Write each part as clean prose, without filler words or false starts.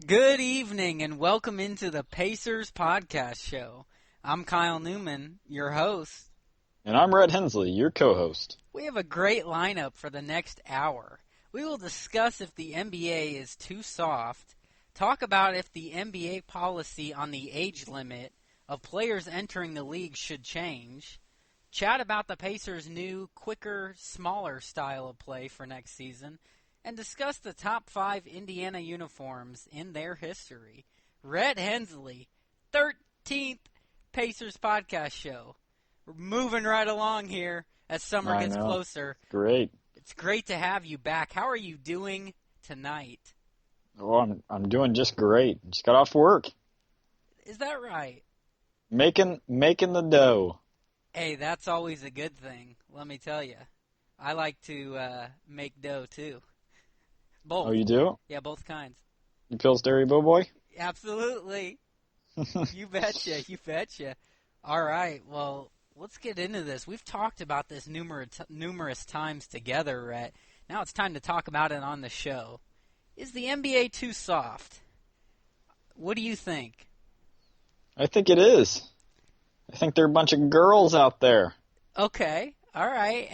Good evening and welcome into the Pacers Podcast Show. I'm Kyle Newman, your host. And I'm Rhett Hensley, your co-host. We have a great lineup for the next hour. We will discuss if the NBA is too soft, talk about if the NBA policy on the age limit of players entering the league should change, chat about the Pacers' new, quicker, smaller style of play for next season, and discuss the top 5 Indiana uniforms in their history. Rhett Hensley, 13th Pacers Podcast Show. We're moving right along here as summer gets closer. Great. It's great to have you back. How are you doing tonight? Oh, I'm doing just great. Just got off work. Is that right? Making the dough. Hey, that's always a good thing, let me tell you. I like to make dough, too. Both. Oh, you do? Yeah, both kinds. You Pillsbury Boy? Absolutely. You betcha. All right, well, let's get into this. We've talked about this numerous times together, Rhett. Now it's time to talk about it on the show. Is the NBA too soft? What do you think? I think it is. I think there are a bunch of girls out there. Okay, all right.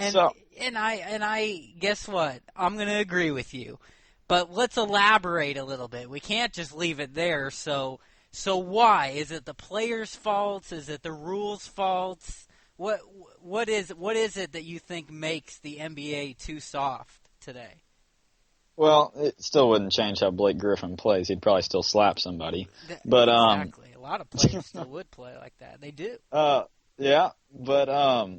And I guess what? I'm going to agree with you. But let's elaborate a little bit. We can't just leave it there. So why? Is it the players' faults? Is it the rules' faults? What is it that you think makes the NBA too soft today? Well, it still wouldn't change how Blake Griffin plays. He'd probably still slap somebody. Exactly. A lot of players still would play like that. They do. Yeah, but I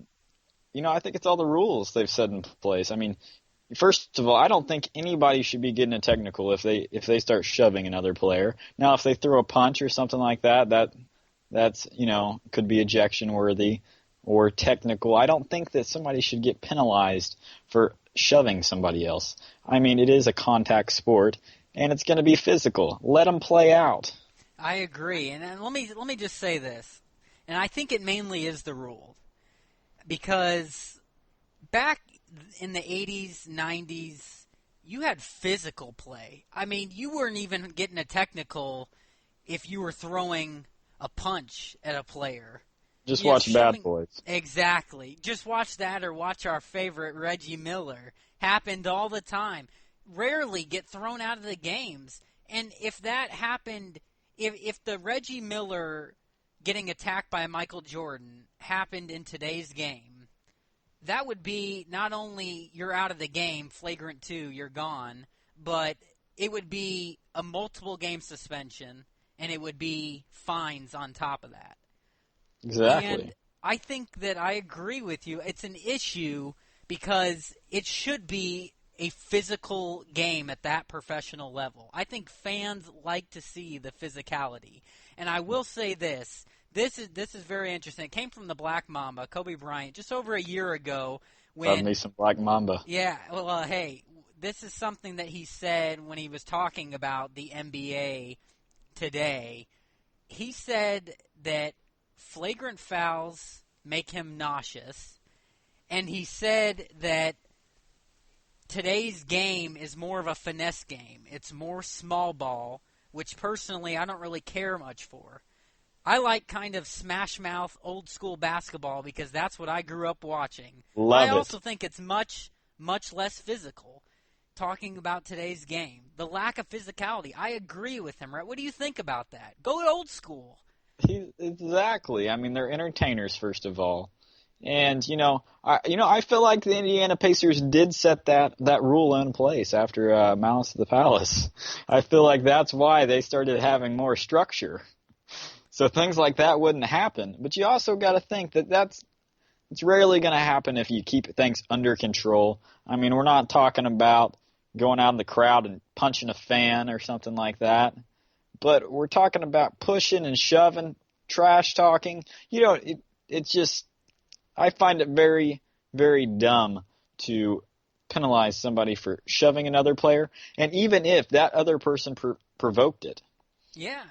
think it's all the rules they've set in place. I mean, first of all, I don't think anybody should be getting a technical if they start shoving another player. Now, if they throw a punch or something like that's could be ejection worthy or technical. I don't think that somebody should get penalized for shoving somebody else. I mean, it is a contact sport, and it's going to be physical. Let them play out. I agree, and let me just say this, and I think it mainly is the rule, because back in the 80s, 90s, you had physical play. I mean, you weren't even getting a technical if you were throwing a punch at a player. Just watch Bad Boys. Exactly. Just watch that or watch our favorite Reggie Miller. Happened all the time. Rarely get thrown out of the games. And if that happened, if the Reggie Miller getting attacked by Michael Jordan happened in today's game, that would be not only you're out of the game, flagrant 2, you're gone, but it would be a multiple game suspension, and it would be fines on top of that. Exactly. And I think that I agree with you. It's an issue because it should be a physical game at that professional level. I think fans like to see the physicality. And I will say this. This is very interesting. It came from the Black Mamba, Kobe Bryant, just over a year ago. Love me some Black Mamba. Yeah, well, hey, this is something that he said when he was talking about the NBA today. He said that flagrant fouls make him nauseous, and he said that today's game is more of a finesse game. It's more small ball, which personally I don't really care much for. I like kind of smash mouth old school basketball because that's what I grew up watching. I also think it's much less physical. Talking about today's game, the lack of physicality, I agree with him. Right? What do you think about that? Go old school. Exactly. I mean, they're entertainers first of all, and I feel like the Indiana Pacers did set that rule in place after Malice at the Palace. I feel like that's why they started having more structure. So things like that wouldn't happen. But you also got to think that it's rarely going to happen if you keep things under control. I mean, we're not talking about going out in the crowd and punching a fan or something like that. But we're talking about pushing and shoving, trash talking. It's just, I find it very, very dumb to penalize somebody for shoving another player. And even if that other person provoked it. Yeah.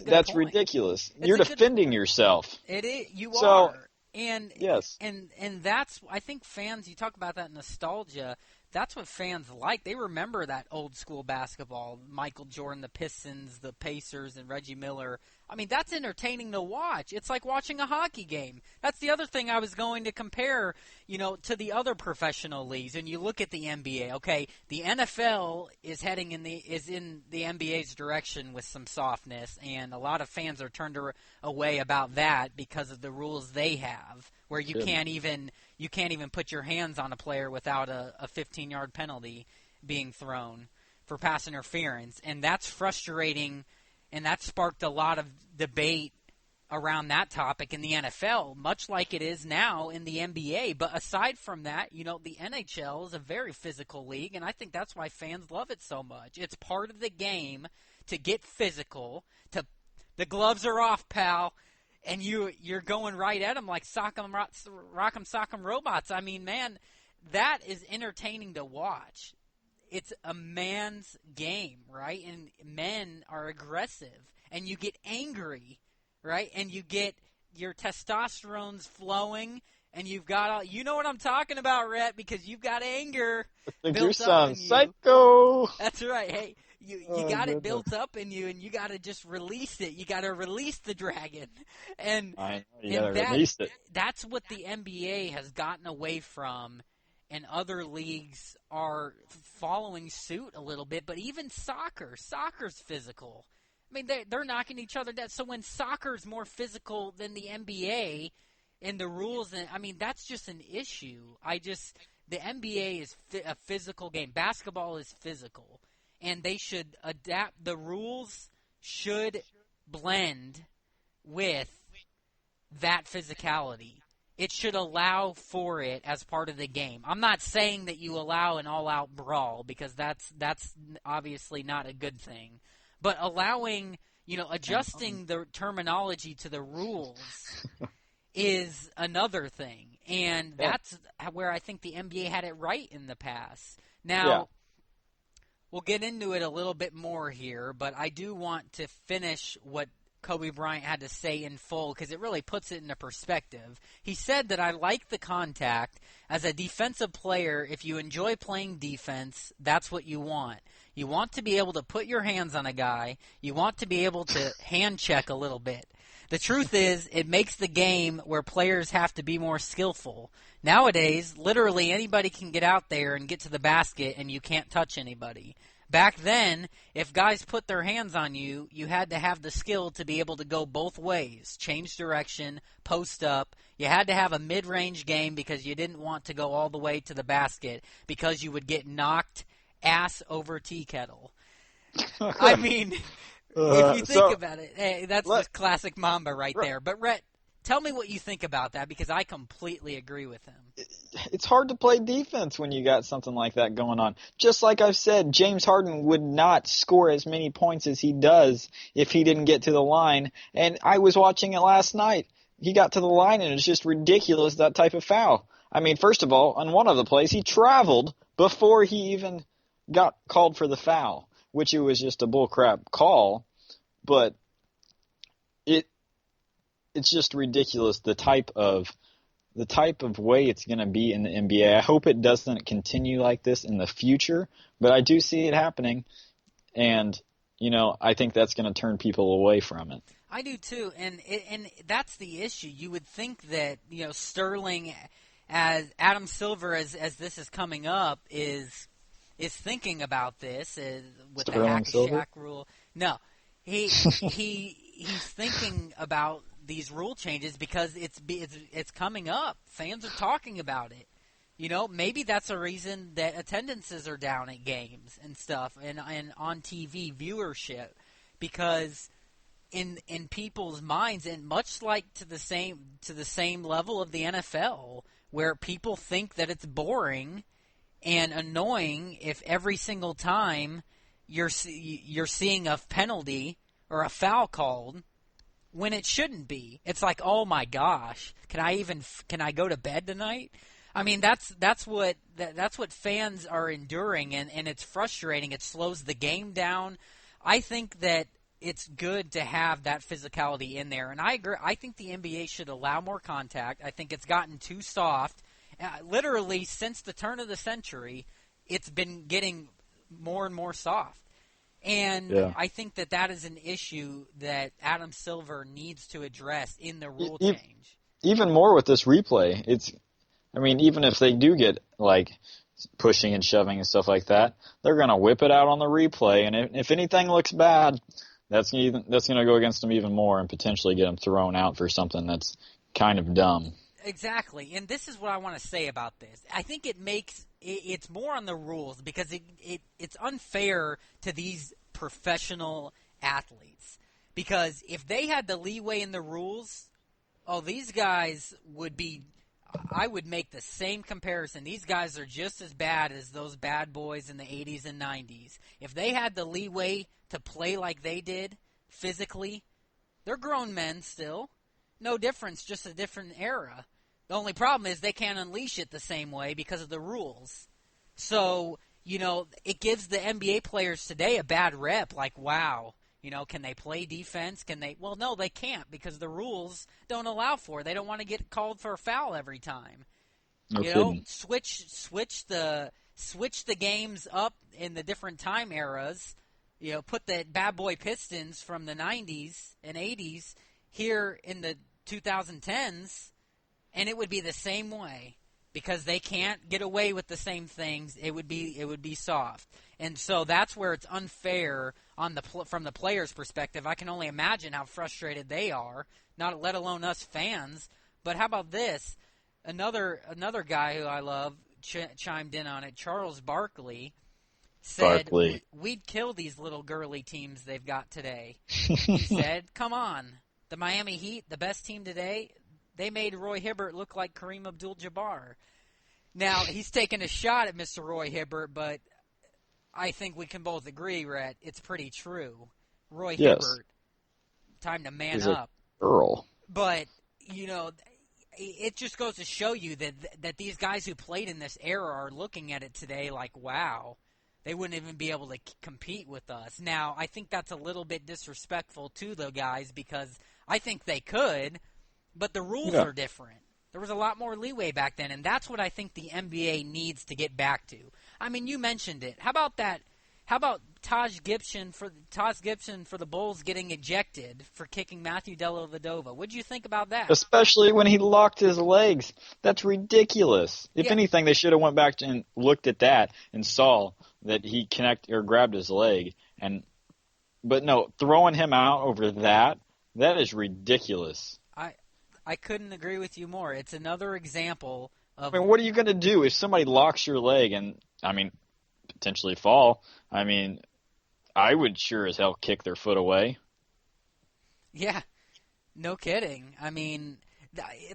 That's ridiculous. You're defending yourself. It is. You are. And yes. And that's, I think fans, you talk about that nostalgia, that's what fans like. They remember that old school basketball, Michael Jordan, the Pistons, the Pacers, and Reggie Miller. I mean, that's entertaining to watch. It's like watching a hockey game. That's the other thing I was going to compare, to the other professional leagues. And you look at the NBA. Okay, the NFL is in the NBA's direction with some softness, and a lot of fans are turned away about that because of the rules they have, where you can't even put your hands on a player without a 15-yard penalty being thrown for pass interference, and that's frustrating. And that sparked a lot of debate around that topic in the NFL, much like it is now in the NBA. But aside from that, the NHL is a very physical league, and I think that's why fans love it so much. It's part of the game to get physical, the gloves are off, pal, and you're going right at them like Rock'em Sock'em Robots. I mean, man, that is entertaining to watch. It's a man's game, right? And men are aggressive, and you get angry, right? And you get your testosterone's flowing, and you've got you know what I'm talking about, Rhett, because you've got anger. I think built you up sound in you. psycho. That's right. Hey, you got it built up in you, and you got to just release it. You got to release the dragon, and I know, you got to release it. That's what the NBA has gotten away from. And other leagues are following suit a little bit, but even soccer's physical. I mean, they're knocking each other down. So when soccer's more physical than the NBA and the rules, that's just an issue. The NBA is a physical game. Basketball is physical, and they should adapt. The rules should blend with that physicality. It should allow for it as part of the game. I'm not saying that you allow an all-out brawl, because that's obviously not a good thing. But allowing, adjusting the terminology to the rules is another thing. And that's where I think the NBA had it right in the past. Now, we'll get into it a little bit more here, but I do want to finish what Kobe Bryant had to say in full, because it really puts it into perspective. He said that I like the contact. As a defensive player, if you enjoy playing defense, that's what you want. You want to be able to put your hands on a guy. You want to be able to hand check a little bit. The truth is, it makes the game where players have to be more skillful. Nowadays, literally anybody can get out there and get to the basket, and you can't touch anybody. Back then, if guys put their hands on you, you had to have the skill to be able to go both ways, change direction, post up. You had to have a mid-range game because you didn't want to go all the way to the basket because you would get knocked ass over tea kettle. I mean, if you think about it, hey, that's just classic Mamba right there. But, Rhett, tell me what you think about that, because I completely agree with him. It's hard to play defense when you got something like that going on. Just like I've said, James Harden would not score as many points as he does if he didn't get to the line. And I was watching it last night. He got to the line, and it's just ridiculous, that type of foul. I mean, first of all, on one of the plays, he traveled before he even got called for the foul, which it was just a bullcrap call. But it's just ridiculous, the type of way it's going to be in the NBA. I hope it doesn't continue like this in the future, but I do see it happening, and I think that's going to turn people away from it. I do too, and that's the issue. You would think that Sterling, as Adam Silver, as this is coming up, is thinking about this with the hack a Shaq rule. No, he's thinking about these rule changes because it's coming up. Fans are talking about it. Maybe that's a reason that attendances are down at games and stuff, and on TV viewership, because in people's minds, and much like to the same level of the NFL, where people think that it's boring and annoying if every single time you're seeing a penalty or a foul called, when it shouldn't be. It's like, oh my gosh, can I go to bed tonight? I mean, that's what fans are enduring, and it's frustrating. It slows the game down. I think that it's good to have that physicality in there, and I agree. I think the NBA should allow more contact. I think it's gotten too soft. Literally, since the turn of the century, it's been getting more and more soft. And Yeah. I think that is an issue that Adam Silver needs to address in the E- rule e- change. Even more with this replay. I mean, even if they do get like pushing and shoving and stuff like that, they're going to whip it out on the replay, and if anything looks bad, that's going to go against them even more and potentially get them thrown out for something that's kind of dumb. Exactly, and this is what I want to say about this. I think it's more on the rules because it's unfair to these professional athletes. Because if they had the leeway in the rules, these guys would be. I would make the same comparison. These guys are just as bad as those bad boys in the 80s and 90s. If they had the leeway to play like they did physically, they're grown men still. No difference, just a different era. The only problem is they can't unleash it the same way because of the rules. So, it gives the NBA players today a bad rep. Like, wow, can they play defense? Can they? Well, no, they can't because the rules don't allow for it. They don't want to get called for a foul every time. No kidding. Switch the games up in the different time eras. Put the bad boy Pistons from the 90s and 80s here in the 2010s, and it would be the same way because they can't get away with the same things. It would be soft, and so that's where it's unfair from the players' perspective. I can only imagine how frustrated they are, not let alone us fans. But how about this? Another guy who I love chimed in on it. Charles Barkley said we'd kill these little girly teams they've got today. He said, "Come on, the Miami Heat, the best team today, they made Roy Hibbert look like Kareem Abdul-Jabbar." Now, he's taking a shot at Mr. Roy Hibbert, but I think we can both agree, Rhett, it's pretty true. Roy Hibbert, time to man He's up. a girl. But, it just goes to show you that these guys who played in this era are looking at it today like, wow, they wouldn't even be able to compete with us. Now, I think that's a little bit disrespectful to the guys because I think they could, but the rules are different. There was a lot more leeway back then, and that's what I think the NBA needs to get back to. I mean, you mentioned it. How about that? How about Taj Gibson for the Bulls getting ejected for kicking Matthew Dellavedova? What do you think about that? Especially when he locked his legs. That's ridiculous. If anything, they should have went back and looked at that and saw that he grabbed his leg. But no, throwing him out over that is ridiculous. I couldn't agree with you more. It's another example of... I mean, what are you going to do if somebody locks your leg and, potentially fall? I would sure as hell kick their foot away. Yeah, no kidding.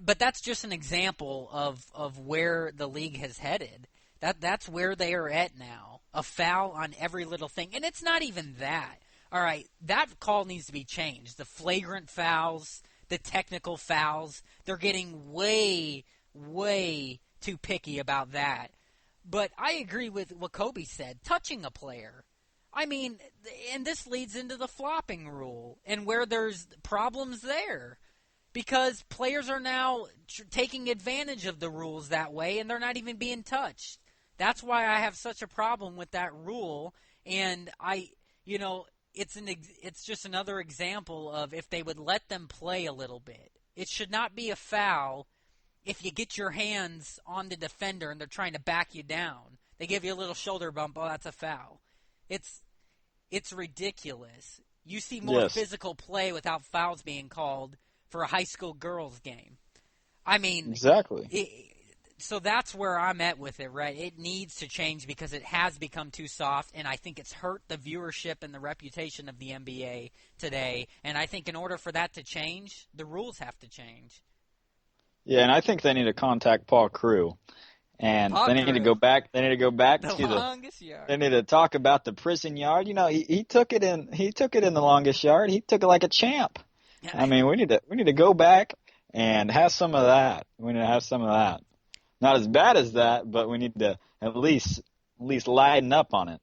But that's just an example of where the league has headed. That's where they are at now. A foul on every little thing. And it's not even that. All right, that call needs to be changed. The flagrant fouls, the technical fouls, they're getting way, way too picky about that. But I agree with what Kobe said, touching a player. And this leads into the flopping rule and where there's problems there. Because players are now taking advantage of the rules that way, and they're not even being touched. That's why I have such a problem with that rule. And it's just another example of if they would let them play a little bit. It should not be a foul if you get your hands on the defender and they're trying to back you down. They give you a little shoulder bump. Oh, that's a foul. It's ridiculous. You see more physical play without fouls being called for a high school girls game. Exactly. So that's where I'm at with it, right? It needs to change because it has become too soft, and I think it's hurt the viewership and the reputation of the NBA today. And I think in order for that to change, the rules have to change. Yeah, and I think they need to contact Paul Crew. And they need to go back. They need to go back to the longest yard. They need to talk about the prison yard. He took it in. He took it in the longest yard. He took it like a champ. We need to go back and have some of that. We need to have some of that. Not as bad as that, but we need to at least lighten up on it.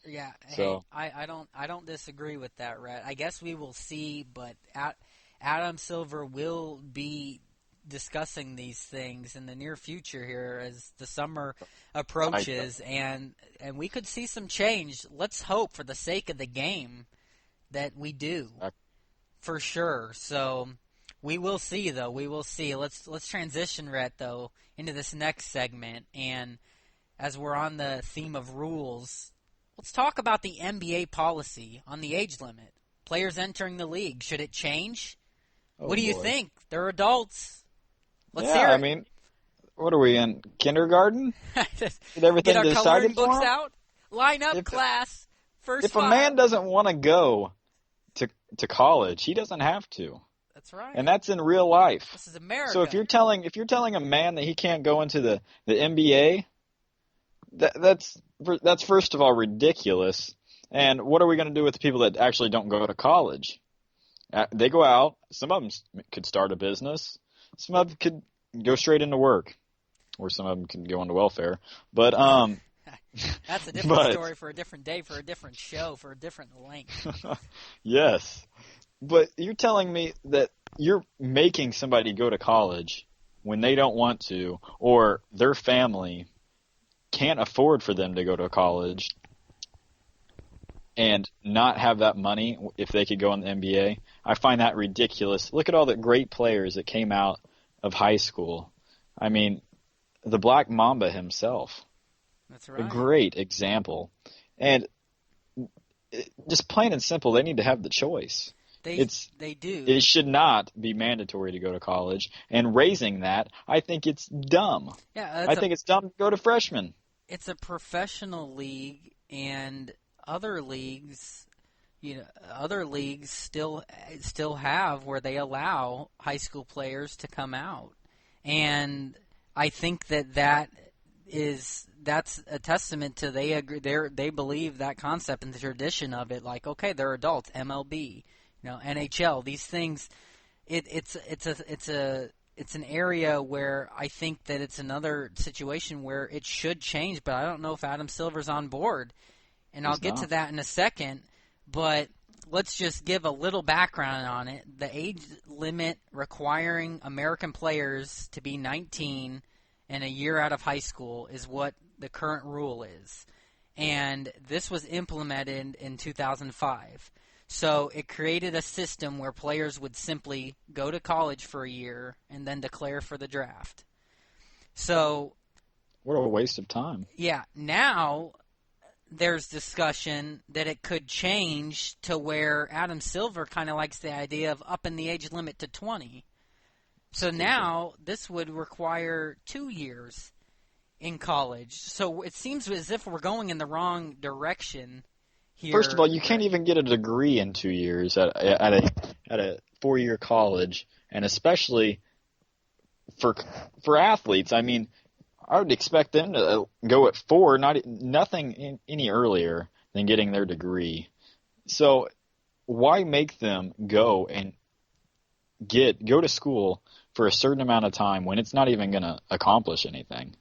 Yeah. So hey, I don't disagree with that, Rhett. I guess we will see, but Adam Silver will be discussing these things in the near future here as the summer approaches, and we could see some change. Let's hope, for the sake of the game, that we do, for sure. So we will see, though. We will see. Let's transition, Rhett, though, into this next segment, and as we're on the theme of rules, let's talk about the NBA policy on the age limit. Players entering the league, should it change? What do you think? They're adults. Let's hear it. I mean, what are we in, kindergarten? Get Get everything our decided coloring for books them? out. Line up, class. First If a man doesn't want to go to college, he doesn't have to. That's right. And that's in real life. This is America. So if you're telling a man that he can't go into the NBA, that's first of all ridiculous. And what are we going to do with the people that actually don't go to college? They go out. Some of them could start a business. Some of them could go straight into work, or some of them can go into welfare. But that's a different story for a different day, for a different show, for a different length. Yes, but you're telling me that you're making somebody go to college when they don't want to, or their family can't afford for them to go to college, and not have that money if they could go in the NBA. I find that ridiculous. Look at all the great players that came out of high school. I mean, the Black Mamba himself. That's right. A great example. And just plain and simple, they need to have the choice. They do. It should not be mandatory to go to college. And raising that, I think it's dumb. Yeah, I think it's dumb to go to freshmen. It's a professional league, and other leagues still have where they allow high school players to come out, and I think that's a testament to they believe that concept and the tradition of it. Like, okay, they're adults. MLB, NHL, these things. It's an area where I think that it's another situation where it should change, but I don't know if Adam Silver's on board. And I'll get to that in a second, but let's just give a little background on it. The age limit requiring American players to be 19 and a year out of high school is what the current rule is. And this was implemented in 2005. So it created a system where players would simply go to college for a year and then declare for the draft. So, what a waste of time. Yeah, now there's discussion that it could change to where Adam Silver kind of likes the idea of upping the age limit to 20. So now this would require 2 years in college. So it seems as if we're going in the wrong direction here. First of all, you can't even get a degree in 2 years at a 4-year college, and especially for athletes. I mean, I would expect them to go at 4, nothing any earlier than getting their degree. So why make them go and go to school for a certain amount of time when it's not even going to accomplish anything?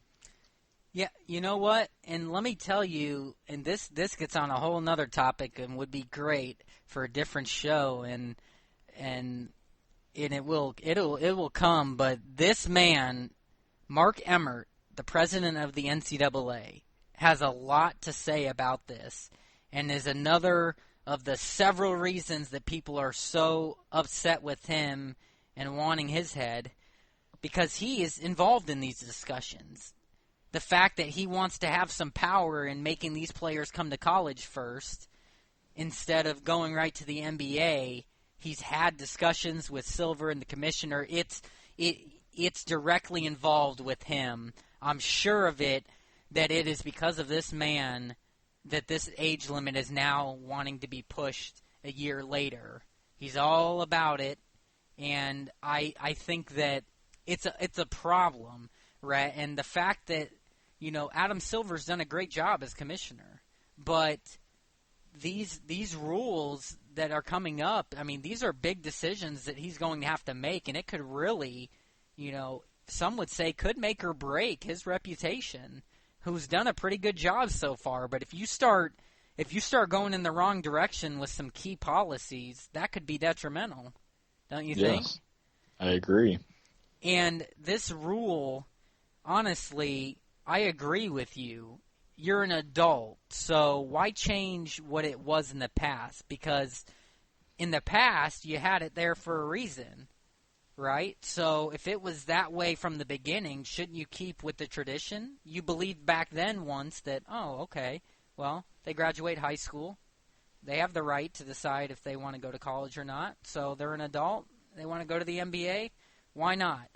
Yeah, you know what? And let me tell you, and this gets on a whole nother topic and would be great for a different show, and it will come. But this man, Mark Emmert, the president of the NCAA, has a lot to say about this, and is another of the several reasons that people are so upset with him and wanting his head, because he is involved in these discussions. The fact that he wants to have some power in making these players come to college first instead of going right to the NBA, he's had discussions with Silver and the commissioner. It's directly involved with him. I'm sure of it, that it is because of this man that this age limit is now wanting to be pushed a year later. He's all about it, and I think that it's a problem, right? And the fact that, Adam Silver's done a great job as commissioner, but these rules that are coming up, I mean, these are big decisions that he's going to have to make, and it could really, some would say could make or break his reputation, who's done a pretty good job so far. But if you start going in the wrong direction with some key policies, that could be detrimental, don't you think? Yes, I agree. And this rule, honestly, I agree with you. You're an adult, so why change what it was in the past? Because in the past, you had it there for a reason, right? So if it was that way from the beginning, shouldn't you keep with the tradition? You believed back then once that, oh, okay, well, they graduate high school. They have the right to decide if they want to go to college or not. So they're an adult. They want to go to the NBA. Why not?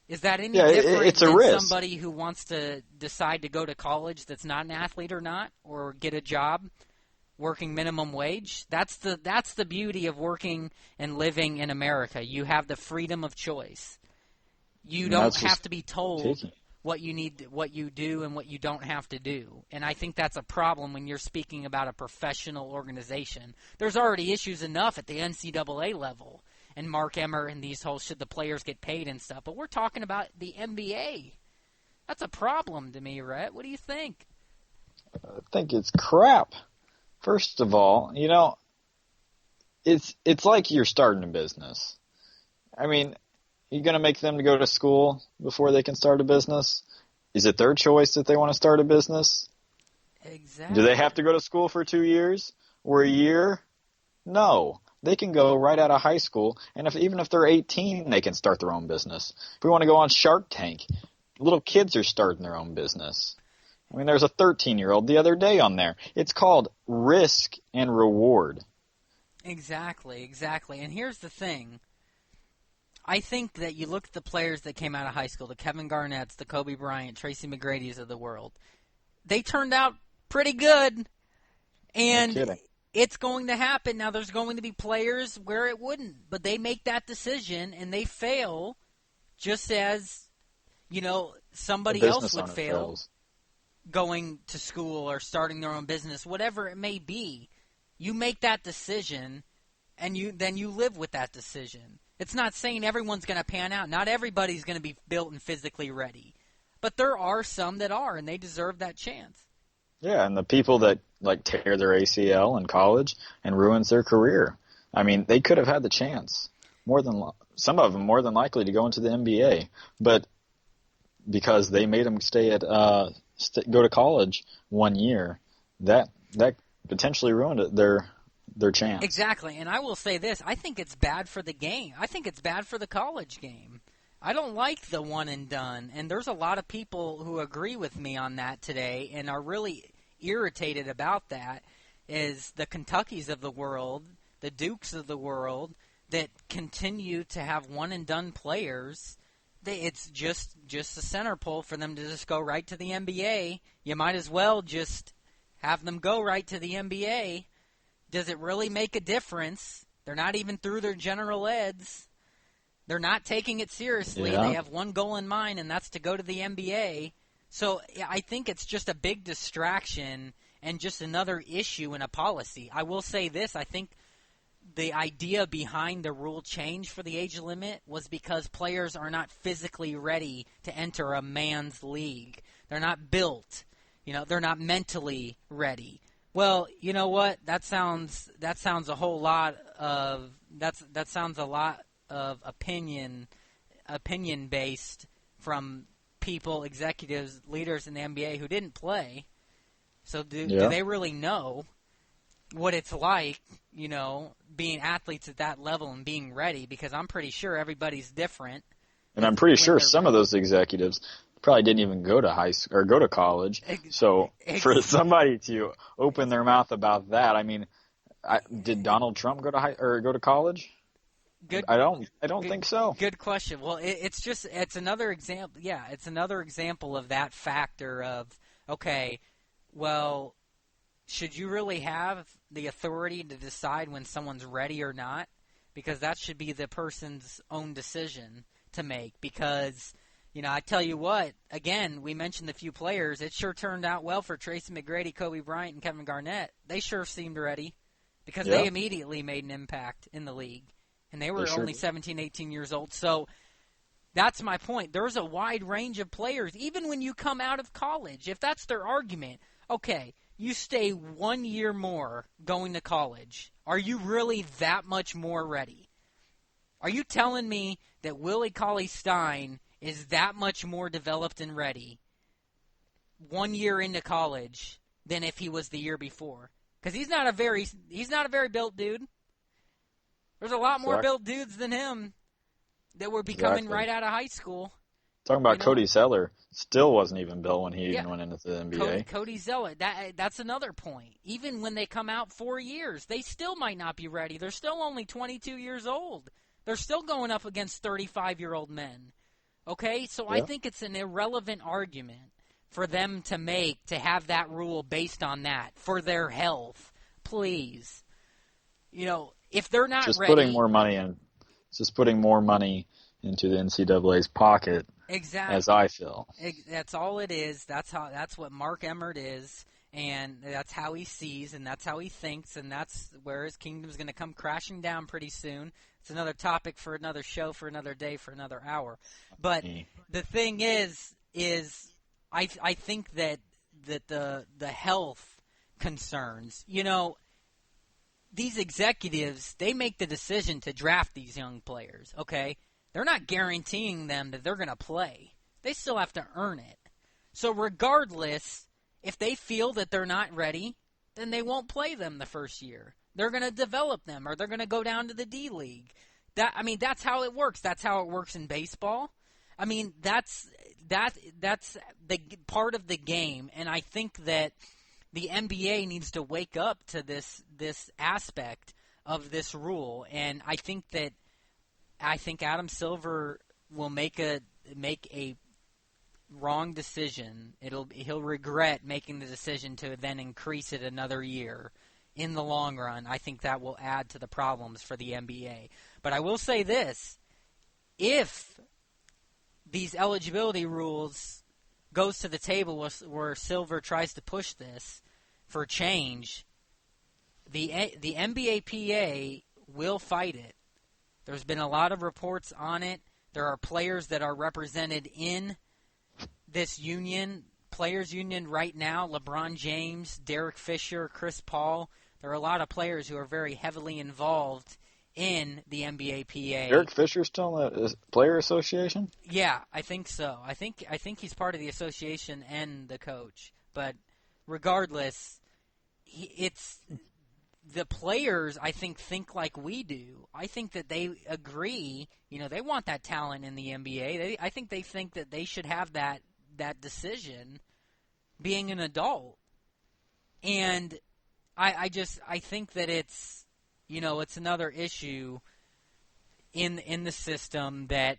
Is that any different it's a than risk. somebody who wants to decide to go to college that's not an athlete or not, or get a job working minimum wage? That's the beauty of working and living in America. You have the freedom of choice. You don't have to be told what you need, what you do, and what you don't have to do. And I think that's a problem when you're speaking about a professional organization. There's already issues enough at the NCAA level, and Mark Emmert and these whole should the players get paid and stuff. But we're talking about the NBA. That's a problem to me, Rhett. What do you think? I think it's crap. First of all, it's like you're starting a business. I mean, you're going to make them to go to school before they can start a business? Is it their choice that they want to start a business? Exactly. Do they have to go to school for 2 years or a year? No. They can go right out of high school, and even if they're 18, they can start their own business. If we want to go on Shark Tank, little kids are starting their own business. I mean, there's a 13-year-old the other day on there. It's called risk and reward. Exactly. And here's the thing. I think that you look at the players that came out of high school, the Kevin Garnetts, the Kobe Bryant, Tracy McGrady's of the world. They turned out pretty good, and it's going to happen. Now, there's going to be players where it wouldn't, but they make that decision, and they fail just as, somebody else would fail going to school or starting their own business, whatever it may be. You make that decision, and then you live with that decision. It's not saying everyone's going to pan out. Not everybody's going to be built and physically ready. But there are some that are, and they deserve that chance. Yeah, and the people that tear their ACL in college and ruins their career. I mean, they could have had the chance. Some of them more than likely to go into the NBA, but because they made them go to college 1 year, that potentially ruined their chance. Exactly, and I will say this. I think it's bad for the game. I think it's bad for the college game. I don't like the one and done, and there's a lot of people who agree with me on that today and are really irritated about that, is the Kentuckys of the world, the Dukes of the world, that continue to have one and done players. It's just a center pole for them to just go right to the NBA. You might as well just have them go right to the NBA. Does it really make a difference? They're not even through their general eds. They're not taking it seriously. Yeah. They have one goal in mind, and that's to go to the NBA. So I think it's just a big distraction and just another issue in a policy. I will say this. I think the idea behind the rule change for the age limit was because players are not physically ready to enter a man's league. They're not built. They're not mentally ready. Well, you know what? That sounds a whole lot of that sounds a lot of opinion based from people, executives, leaders in the NBA who didn't play. So do they really know what it's like, being athletes at that level and being ready? Because I'm pretty sure everybody's different. And I'm pretty sure some of those executives probably didn't even go to high school or go to college. So for somebody to open their mouth about that, I mean, did Donald Trump go to college? I don't think so. Good question. Well, it's another example. Yeah, it's another example of that factor of, okay, well, should you really have the authority to decide when someone's ready or not? Because that should be the person's own decision to make. Because, I tell you what, again, we mentioned a few players. It sure turned out well for Tracy McGrady, Kobe Bryant, and Kevin Garnett. They sure seemed ready because they immediately made an impact in the league. And they were only 17, 18 years old. So that's my point. There's a wide range of players, even when you come out of college. If that's their argument, okay, you stay 1 year more going to college. Are you really that much more ready? Are you telling me that Willie Cauley-Stein is that much more developed and ready 1 year into college than if he was the year before? Because he's not a very built dude. There's a lot more built dudes than him that were becoming right out of high school. Talking about Cody Zeller, still wasn't even built when he even went into the NBA. Cody Zeller, that's another point. Even when they come out 4 years, they still might not be ready. They're still only 22 years old. They're still going up against 35-year-old men. Okay? So I think it's an irrelevant argument for them to make to have that rule based on that for their health. Please. If they're not ready. Just putting more money into the NCAA's pocket. Exactly. As I feel. That's all it is. That's what Mark Emmert is, and that's how he sees, and that's how he thinks, and that's where his kingdom's going to come crashing down pretty soon. It's another topic for another show, for another day, for another hour. But the thing is I think that the health concerns, these executives, they make the decision to draft these young players, okay? They're not guaranteeing them that they're going to play. They still have to earn it. So regardless, if they feel that they're not ready, then they won't play them the first year. They're going to develop them, or they're going to go down to the D League. That's how it works. That's how it works in baseball. That's the part of the game, and I think that the NBA needs to wake up to this aspect of this rule, and I think Adam Silver will make a wrong decision. He'll regret making the decision to then increase it another year. In the long run, I think that will add to the problems for the NBA. But I will say this: if these eligibility rules goes to the table where Silver tries to push this for change, the NBAPA will fight it. There's been a lot of reports on it. There are players that are represented in this players' union right now. LeBron James, Derek Fisher, Chris Paul. There are a lot of players who are very heavily involved in the NBAPA. Derek Fisher's still in the player association? Yeah, I think so. I think he's part of the association and the coach. But regardless, it's the players, I think like we do. I think that they agree. They want that talent in the NBA. I think they think that they should have that decision being an adult. And I think that it's another issue in the system that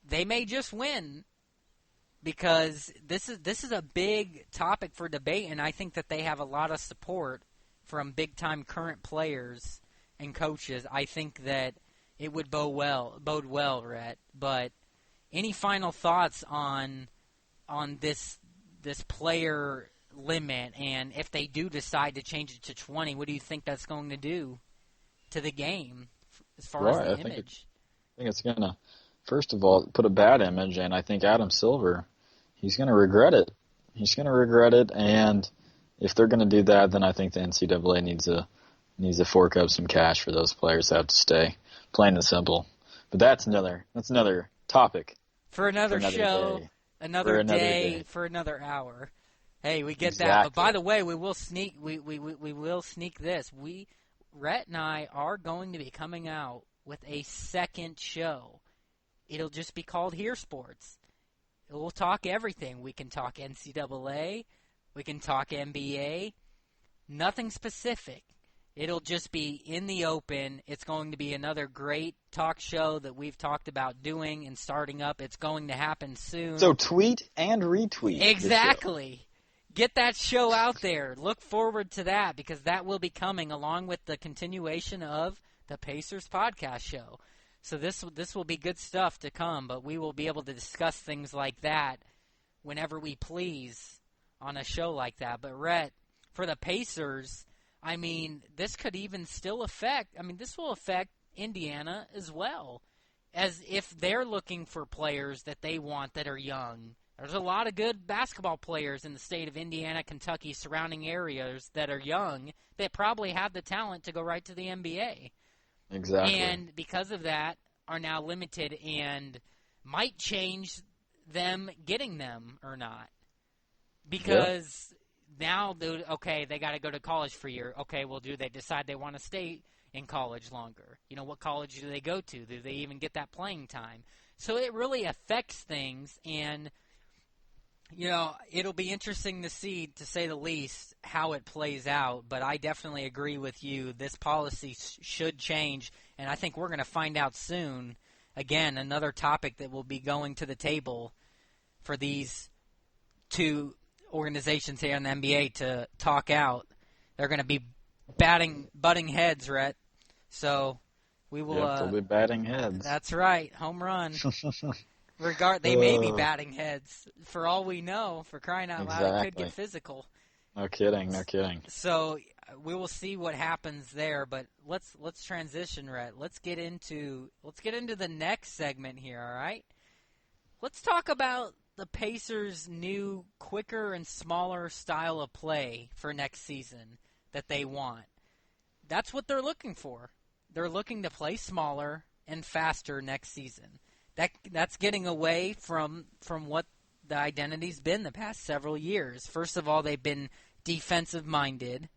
they may just win, because this is a big topic for debate, and I think that they have a lot of support from big-time current players and coaches. I think that it would bode well, Rhett. But any final thoughts on this player limit, and if they do decide to change it to 20, what do you think that's going to do to the game as far as the image? I think it's going to, first of all, put a bad image, and I think Adam Silver, he's going to regret it. He's going to regret it, and if they're going to do that, then I think the NCAA needs to fork up some cash for those players that have to stay, plain and simple. But that's another topic for another show, day. another day, for another hour. Hey, we get that. But by the way, we will sneak this. Rhett and I are going to be coming out with a second show. It'll just be called Here Sports. We'll talk everything. We can talk NCAA. We can talk NBA. Nothing specific. It'll just be in the open. It's going to be another great talk show that we've talked about doing and starting up. It's going to happen soon. So tweet and retweet. Exactly. Get that show out there. Look forward to that, because that will be coming along with the continuation of the Pacers podcast show. So this will be good stuff to come, but we will be able to discuss things like that whenever we please on a show like that. But Rhett, for the Pacers, this could even still affect, this will affect Indiana as well, as if they're looking for players that they want that are young. There's a lot of good basketball players in the state of Indiana, Kentucky, surrounding areas that are young that probably have the talent to go right to the NBA. Exactly. and because of that are now limited and might change them getting them or not. Yep. Because now, they got to go to college for a year. Okay, well, do they decide they want to stay in college longer? What college do they go to? Do they even get that playing time? So it really affects things, and it'll be interesting to see, to say the least, how it plays out. But I definitely agree with you. This policy should change, and I think we're going to find out soon. Again, another topic that will be going to the table for these two organizations here in the NBA to talk out. They're going to be butting heads, Rhett. So we will. Yep, they'll be batting heads. That's right, home run. They may be batting heads for all we know. For crying out loud, it could get physical. No kidding, no kidding. So we will see what happens there. But let's transition, Rhett. Let's get into the next segment here. All right. Let's talk about the Pacers' new, quicker and smaller style of play for next season that they want. That's what they're looking for. They're looking to play smaller and faster next season. That's getting away from what the identity's been the past several years. First of all, they've been defensive-minded,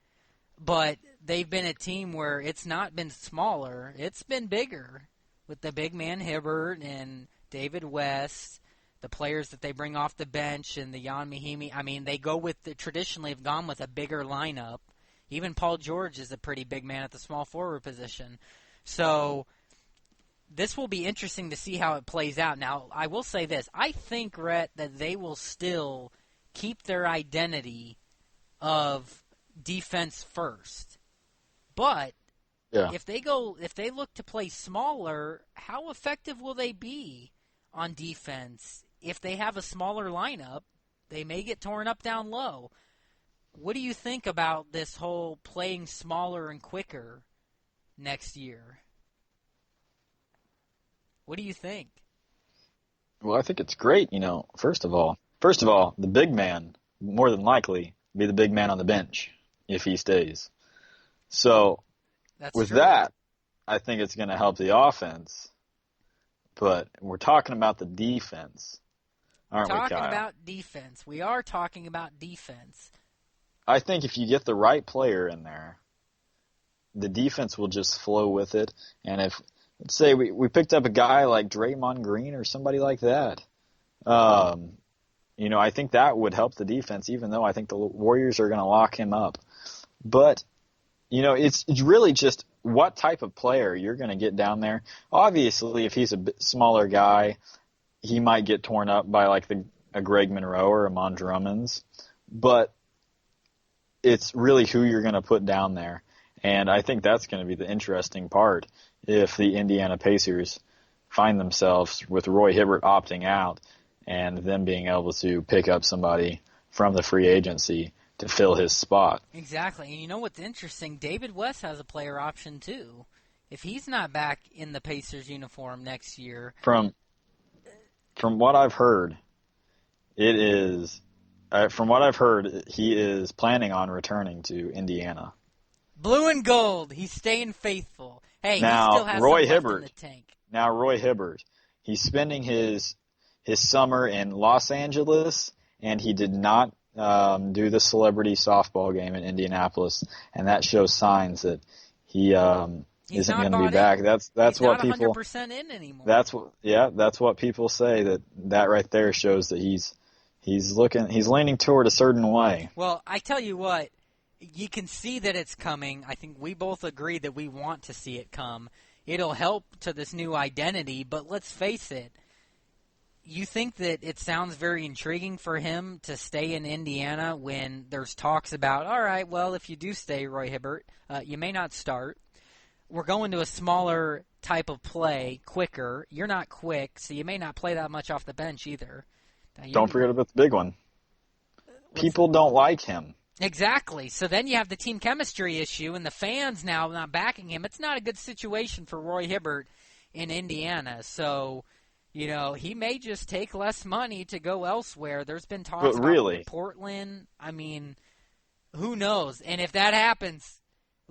but they've been a team where it's not been smaller. It's been bigger with the big man Hibbert and David West, the players that they bring off the bench, and the Jan Mahimi. I mean, they traditionally have gone with a bigger lineup. Even Paul George is a pretty big man at the small forward position. So this will be interesting to see how it plays out. Now, I will say this. I think, Rhett, that they will still keep their identity of defense first. But if they look to play smaller, how effective will they be on defense? If they have a smaller lineup, they may get torn up down low. What do you think about this whole playing smaller and quicker next year? What do you think? Well, I think it's great, First of all, the big man, more than likely, be the big man on the bench if he stays. So, with that, I think it's going to help the offense. But we're talking about the defense, aren't we, Kyle? Talking about defense. We are talking about defense. I think if you get the right player in there, the defense will just flow with it. And if, let's say, we picked up a guy like Draymond Green or somebody like that, I think that would help the defense, even though I think the Warriors are going to lock him up. But, it's really just what type of player you're going to get down there. Obviously, if he's a bit smaller guy, he might get torn up by like a Greg Monroe or a Mon Drummond's. But it's really who you're going to put down there. And I think that's going to be the interesting part if the Indiana Pacers find themselves with Roy Hibbert opting out and them being able to pick up somebody from the free agency to fill his spot. Exactly. And you know what's interesting? David West has a player option too. If he's not back in the Pacers uniform next year. From what I've heard, he is planning on returning to Indiana. Blue and gold. He's staying faithful. Hey, now, he still has Roy some Hibbert, left in the tank. Now, Roy Hibbert, he's spending his summer in Los Angeles, and he did not do the celebrity softball game in Indianapolis, and that shows signs that he isn't going to be back. That's he's what not people 100% in anymore. That's what people say. That right there shows that he's leaning toward a certain way. Well, I tell you what, you can see that it's coming. I think we both agree that we want to see it come. It'll help to this new identity, but let's face it. You think that it sounds very intriguing for him to stay in Indiana when there's talks about, all right, well, if you do stay, Roy Hibbert, you may not start. We're going to a smaller type of play, quicker. You're not quick, so you may not play that much off the bench either. Don't forget about the big one. People don't like him. Exactly. So then you have the team chemistry issue, and the fans now not backing him. It's not a good situation for Roy Hibbert in Indiana. So, he may just take less money to go elsewhere. There's been talks about Portland. I mean, who knows? And if that happens,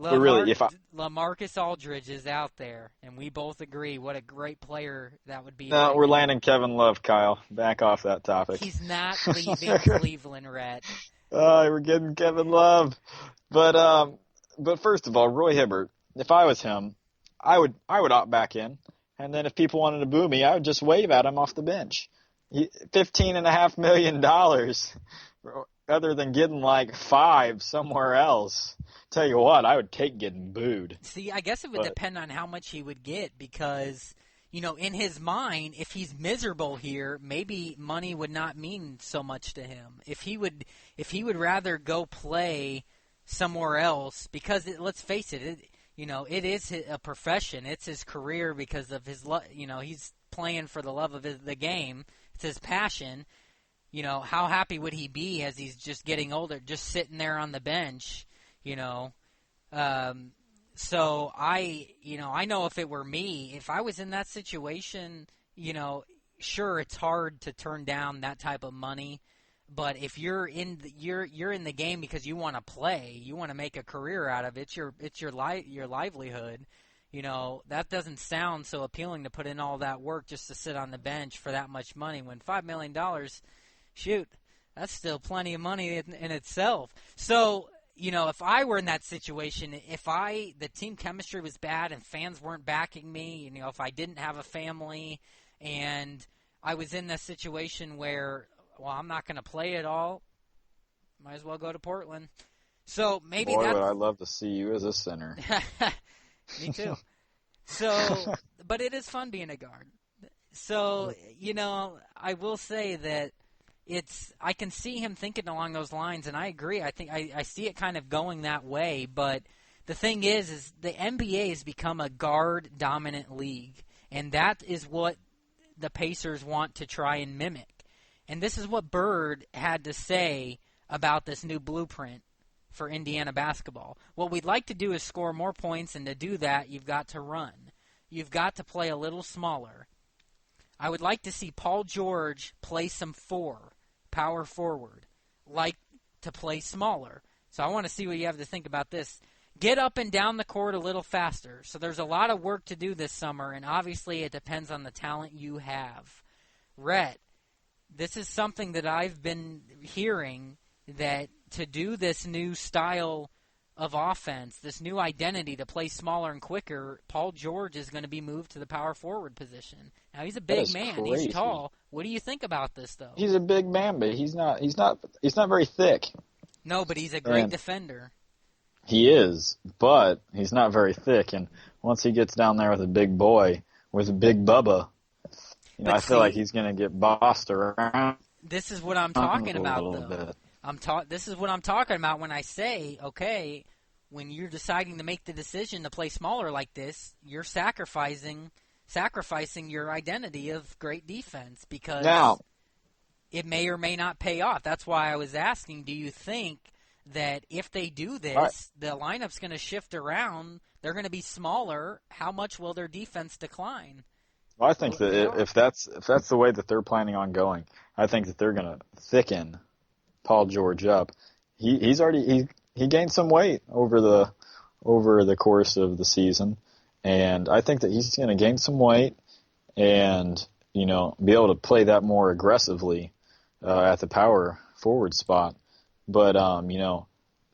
But really, if I LaMarcus Aldridge is out there, and we both agree what a great player that would be. no, we're landing Kevin Love, Kyle. Back off that topic. He's not leaving Cleveland, Rhett. We're getting Kevin Love, but first of all, Roy Hibbert. If I was him, I would opt back in, and then if people wanted to boo me, I would just wave at him off the bench. $15.5 million, other than getting like $5 somewhere else. Tell you what, I would take getting booed. See, I guess it would depend on how much he would get because, in his mind, if he's miserable here, maybe money would not mean so much to him. If he would rather go play somewhere else, because let's face it, it is a profession. It's his career because of his, he's playing for the love of the game. It's his passion. How happy would he be as he's just getting older, just sitting there on the bench? So I know if it were me, if I was in that situation, sure, it's hard to turn down that type of money, but if you're in the game because you want to play, you want to make a career out of it, it's your livelihood. That doesn't sound so appealing to put in all that work just to sit on the bench for that much money when $5 million, shoot, that's still plenty of money in itself. So, if I were in that situation, the team chemistry was bad and fans weren't backing me, if I didn't have a family and I was in that situation where, well, I'm not going to play at all, might as well go to Portland. So maybe Boy, would I love to see you as a center. Me too. So, but it is fun being a guard. So, I will say that I can see him thinking along those lines, and I agree. I think I see it kind of going that way. But the thing is the NBA has become a guard-dominant league, and that is what the Pacers want to try and mimic. And this is what Bird had to say about this new blueprint for Indiana basketball. What we'd like to do is score more points, and to do that, you've got to run. You've got to play a little smaller. I would like to see Paul George play some power forward, like to play smaller. So I want to see what you have to think about this. Get up and down the court a little faster. So there's a lot of work to do this summer, and obviously it depends on the talent you have. Rhett, this is something that I've been hearing, that to do this new style of offense, this new identity to play smaller and quicker, Paul George is going to be moved to the power forward position. Now he's a big man, crazy. He's tall. What do you think about this, though? He's a big man, but he's not very thick. No, but he's a great defender. He is, but he's not very thick. And once he gets down there with a big boy, with a big Bubba, I feel like he's going to get bossed around. This is what I'm talking about, though. Bit. This is what I'm talking about when I say, okay, when you're deciding to make the decision to play smaller like this, you're sacrificing your identity of great defense, because it may or may not pay off. That's why I was asking, do you think that if they do this, the lineup's going to shift around, they're going to be smaller, how much will their defense decline? Well, I think that if that's the way that they're planning on going, I think that they're going to thicken Paul George up. He's already gained some weight over the course of the season, and I think that he's going to gain some weight and be able to play that more aggressively at the power forward spot. But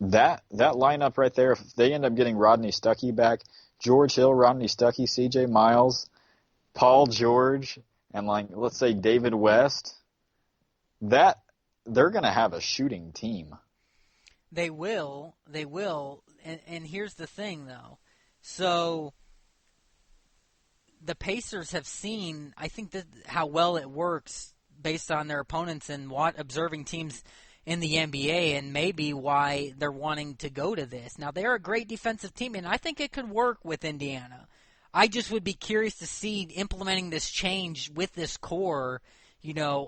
that lineup right there, if they end up getting Rodney Stuckey back, George Hill, Rodney Stuckey, C.J. Miles, Paul George, and let's say David West, that they're going to have a shooting team. They will. And here's the thing, though. So the Pacers have seen, I think, how well it works based on their opponents and observing teams in the NBA, and maybe why they're wanting to go to this. Now, they're a great defensive team, and I think it could work with Indiana. I just would be curious to see implementing this change with this core.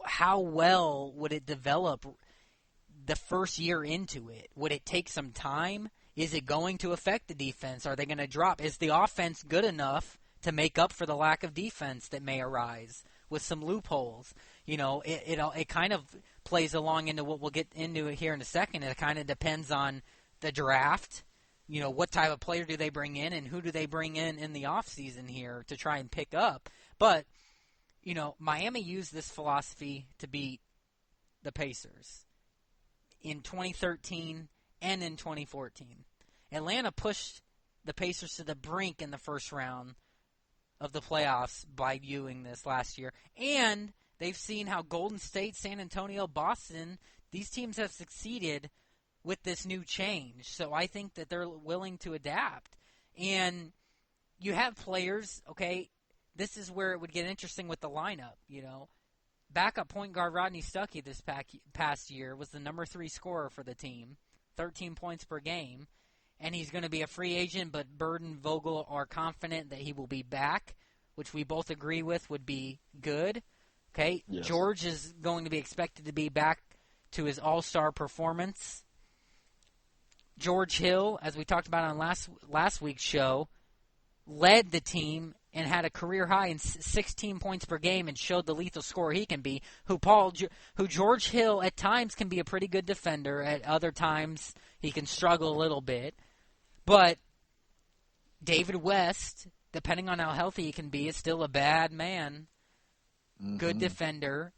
How well would it develop the first year into it? Would it take some time? Is it going to affect the defense? Are they going to drop? Is the offense good enough to make up for the lack of defense that may arise with some loopholes? It kind of plays along into what we'll get into here in a second. It kind of depends on the draft, what type of player do they bring in and who do they bring in the offseason here to try and pick up. But, Miami used this philosophy to beat the Pacers in 2013 and in 2014. Atlanta pushed the Pacers to the brink in the first round of the playoffs by viewing this last year. And they've seen how Golden State, San Antonio, Boston, these teams have succeeded with this new change. So I think that they're willing to adapt. And you have players, okay, this is where it would get interesting with the lineup, Backup point guard Rodney Stuckey this past year was the number 3 scorer for the team, 13 points per game. And he's going to be a free agent, but Bird and Vogel are confident that he will be back, which we both agree with would be good. Okay, yes. George is going to be expected to be back to his all-star performance. George Hill, as we talked about on last week's show, led the team and had a career high in 16 points per game and showed the lethal scorer he can be. Who George Hill at times can be a pretty good defender. At other times he can struggle a little bit. But David West, depending on how healthy he can be, is still a bad man. Mm-hmm. Good defender.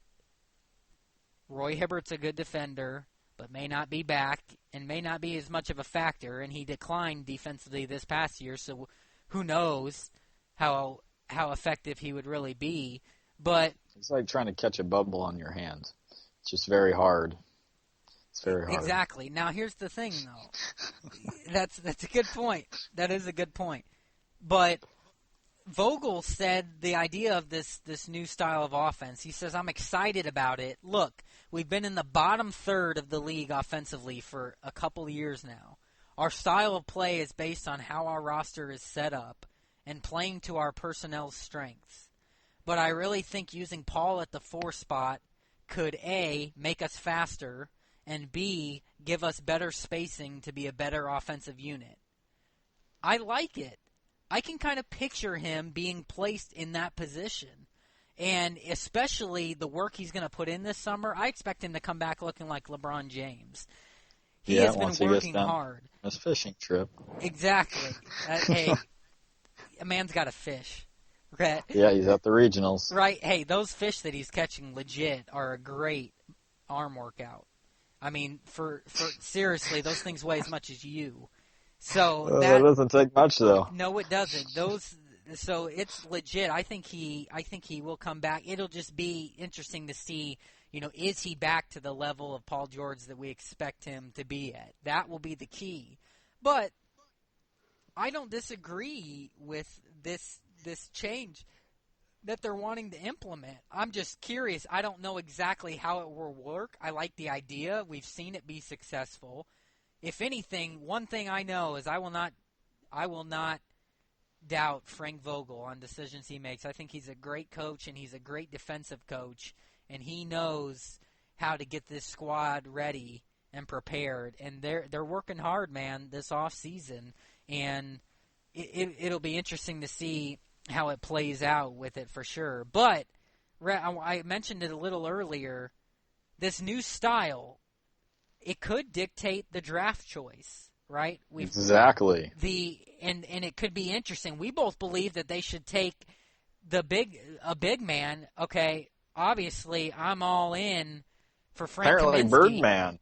Roy Hibbert's a good defender, but may not be back and may not be as much of a factor. And he declined defensively this past year, so who knows how effective he would really be. But it's like trying to catch a bubble on your hand. It's just very hard. It's very hard. Exactly. Now, here's the thing, though. That's a good point. That is a good point. But Vogel said the idea of this new style of offense, he says, I'm excited about it. Look, we've been in the bottom third of the league offensively for a couple of years now. Our style of play is based on how our roster is set up and playing to our personnel's strengths. But I really think using Paul at the 4 spot could, A, make us faster, and B, give us better spacing to be a better offensive unit. I like it. I can kind of picture him being placed in that position. And especially the work he's going to put in this summer, I expect him to come back looking like LeBron James. He has been working hard. His fishing trip. Exactly. Hey, a man's got to fish. Right? Yeah, he's at the regionals. Right. Hey, those fish that he's catching legit are a great arm workout. I mean, for seriously, those things weigh as much as you. So that doesn't take much, though. No, it doesn't. So it's legit. I think he will come back. It'll just be interesting to see, is he back to the level of Paul George that we expect him to be at? That will be the key. But I don't disagree with this change that they're wanting to implement. I'm just curious. I don't know exactly how it will work. I like the idea. We've seen it be successful. If anything, one thing I know is I will not doubt Frank Vogel on decisions he makes. I think he's a great coach and he's a great defensive coach, and he knows how to get this squad ready and prepared. And they're working hard, man, this off season, and it'll be interesting to see how it plays out with it for sure. But I mentioned it a little earlier. This new style, it could dictate the draft choice, right? Exactly. And it could be interesting. We both believe that they should take a big man. Okay, obviously I'm all in for Frank Kaminsky.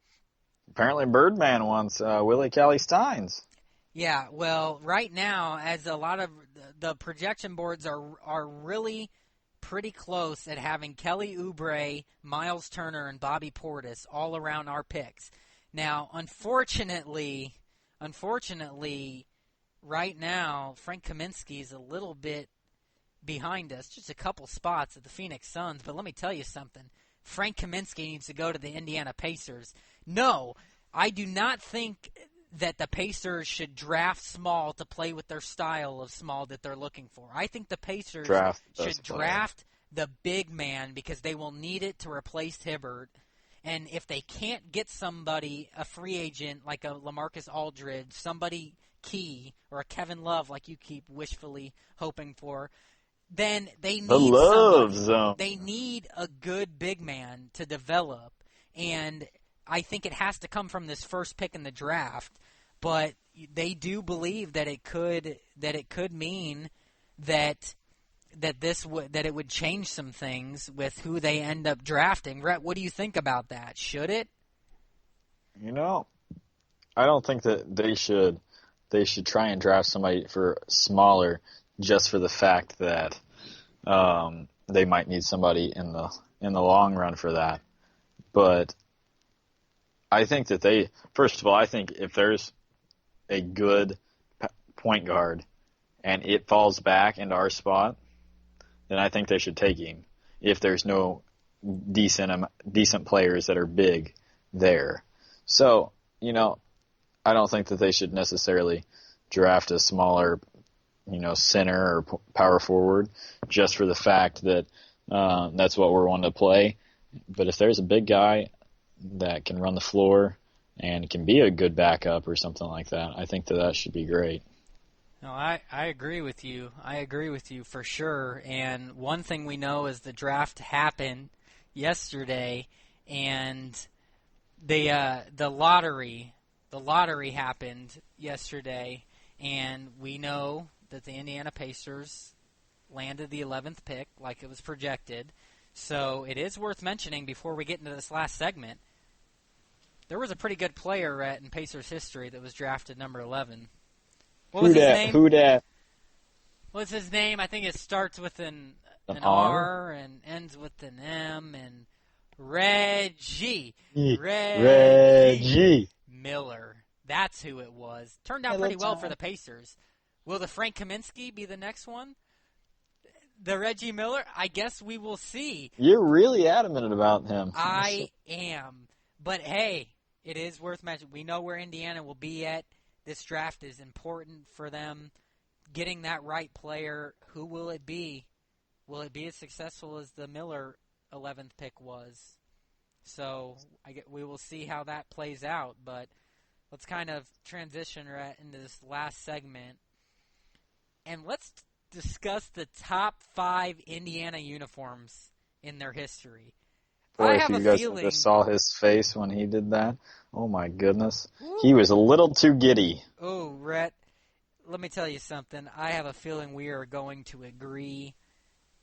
Apparently Birdman wants Willie Cauley-Steins. Yeah, well, right now, as a lot of the projection boards are really pretty close at having Kelly Oubre, Miles Turner, and Bobby Portis all around our picks. Now, unfortunately, right now, Frank Kaminsky is a little bit behind us, just a couple spots at the Phoenix Suns. But let me tell you something. Frank Kaminsky needs to go to the Indiana Pacers. No, I do not think that the Pacers should draft small to play with their style of small that they're looking for. I think the Pacers should draft the big man because they will need it to replace Hibbert. And if they can't get somebody, a free agent like a LaMarcus Aldridge, somebody key, or a Kevin Love like you keep wishfully hoping for, then they need They need a good big man to develop. And I think it has to come from this first pick in the draft. but they do believe that it could mean that it would change some things with who they end up drafting. Rhett, what do you think about that? Should it? I don't think that they should try and draft somebody for smaller just for the fact that they might need somebody in the long run for that. But I think that first of all, I think if there's a good point guard and it falls back into our spot, then I think they should take him. If there's no decent players that are big there. So, I don't think that they should necessarily draft a smaller, center or power forward just for the fact that that's what we're wanting to play. But if there's a big guy that can run the floor and can be a good backup or something like that, I think that should be great. No, I agree with you. I agree with you for sure. And one thing we know is the draft happened yesterday, and the lottery happened yesterday, and we know that the Indiana Pacers landed the 11th pick like it was projected. So it is worth mentioning before we get into this last segment, there was a pretty good player in Pacers history that was drafted number 11. What was his name? Who dat? What's his name? I think it starts with an R and ends with an M. And Reggie Miller. That's who it was. Turned out pretty well for the Pacers. Will the Frank Kaminsky be the next one? The Reggie Miller? I guess we will see. You're really adamant about him. I am. But hey, it is worth mentioning. We know where Indiana will be at. This draft is important for them. Getting that right player, who will it be? Will it be as successful as the Miller 11th pick was? So we will see how that plays out. But let's kind of transition into this last segment. And let's discuss the top 5 Indiana uniforms in their history. Boy, I have if a you guys feeling... just saw his face when he did that, oh my goodness. He was a little too giddy. Oh, Rhett, let me tell you something. I have a feeling we are going to agree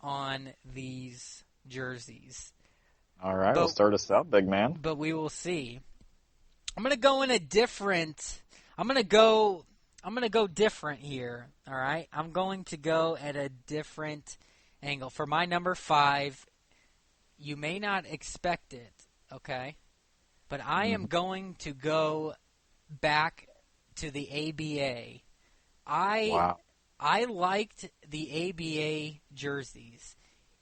on these jerseys. All right, we'll start us out, big man. But we will see. I'm going to go in a different... I'm going to go different here, all right? I'm going to go at a different angle. For my number 5, you may not expect it, okay? But I am going to go back to the ABA. Wow. I liked the ABA jerseys.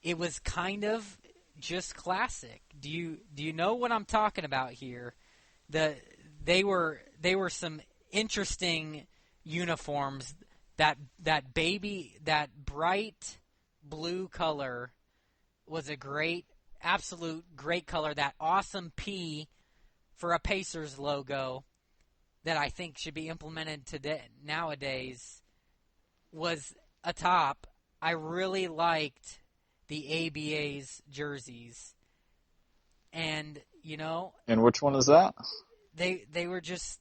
It was kind of just classic. Do you know what I'm talking about here? They were some interesting uniforms. That bright blue color was a absolute great color. That awesome P for a Pacers logo that I think should be implemented nowadays was a top. I really liked the ABA's jerseys. And, And which one is that? They were just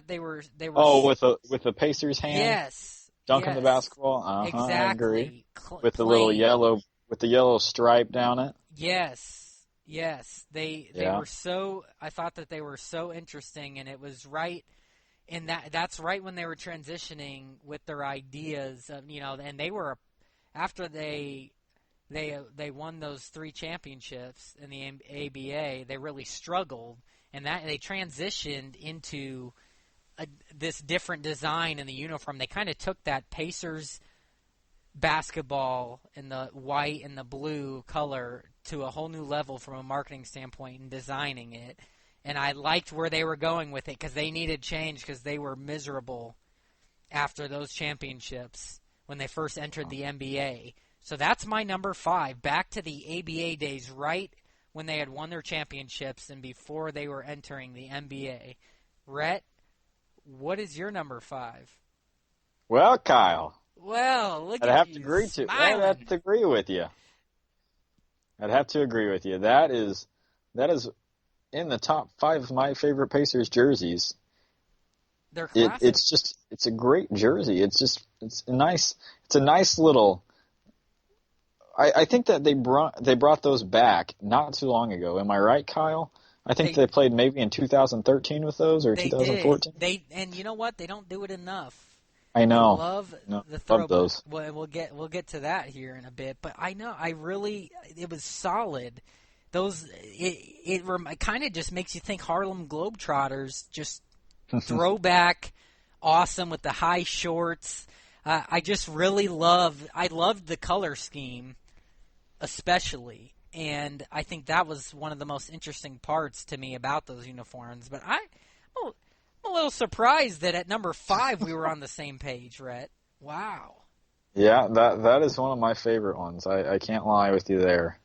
they were Oh, with the Pacers hand? Yes. Dunking the basketball? Exactly. I agree. With the little yellow stripe down it? Yes. They were so, I thought that they were so interesting, and it was right in that's right when they were transitioning with their ideas of, and they were, after they won those 3 championships in the ABA, they really struggled, and that they transitioned into this different design in the uniform. They kind of took that Pacers basketball in the white and the blue color to a whole new level from a marketing standpoint in designing it. And I liked where they were going with it because they needed change because they were miserable after those championships when they first entered the NBA. So that's my number 5, back to the ABA days, right when they had won their championships and before they were entering the NBA. Rhett, what is your number 5? Well, Kyle. Well, look I'd at have you to agree smiling. I'd have to agree with you. That is in the top 5 of my favorite Pacers jerseys. They're classic. It's a great jersey. It's a nice little. I think that they brought those back not too long ago. Am I right, Kyle? I think they played maybe in 2013 with those or They did. 2014. And you know what? They don't do it enough. I I know. love No, the love throwback. those. Well, we'll get to that here in a bit. But it was solid. It kind of just makes you think Harlem Globetrotters, just throwback, awesome with the high shorts. I just really I loved the color scheme, especially. And I think that was one of the most interesting parts to me about those uniforms. But I'm a little surprised that at number 5 we were on the same page, Rhett. Wow. Yeah, that is one of my favorite ones. I can't lie with you there.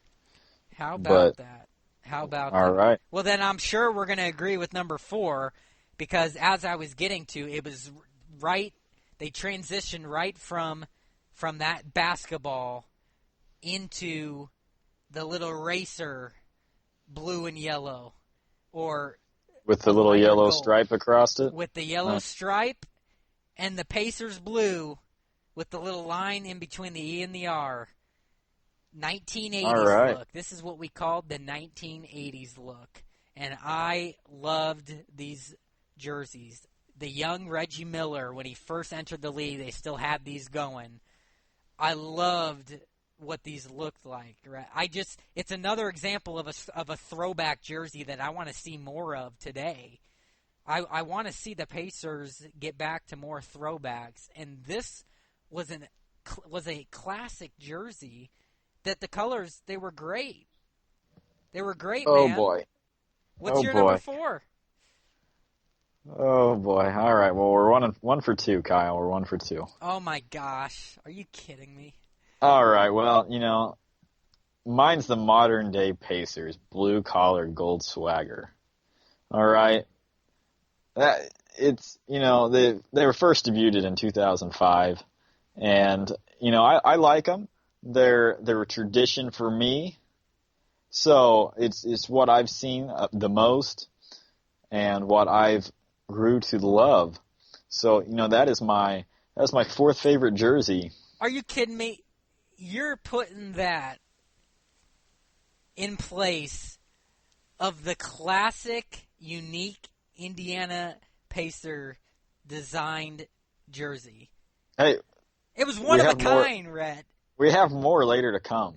How about that? How about all that? right. Well, then I'm sure we're going to agree with number 4 because as I was getting to, it was right. They transitioned right from that basketball into the little racer blue and yellow, or With the a little lighter yellow gold. stripe across it. With the yellow stripe and the Pacers blue with the little line in between the E and the R. 1980s All right. look. This is what we called the 1980s look. And I loved these jerseys. The young Reggie Miller, when he first entered the league, they still had these going. I loved what these looked like. Right? It's another example of a throwback jersey that I want to see more of today. I want to see the Pacers get back to more throwbacks, and this was a classic jersey. That the colors, they were great. They were great, Oh man. boy. What's your boy. number 4? Oh boy. All right. Well, we're one for 2, Kyle. We're 1 for 2. Oh my gosh, are you kidding me? All right. Well, mine's the modern day Pacers, blue collar gold swagger. All right. They were first debuted in 2005, and I like them. They're a tradition for me, so it's what I've seen the most, and what I've grew to love. So that's my 4th favorite jersey. Are you kidding me? You're putting that in place of the classic, unique Indiana Pacer designed jersey. Hey, it was one of a kind, Rhett. We have more later to come.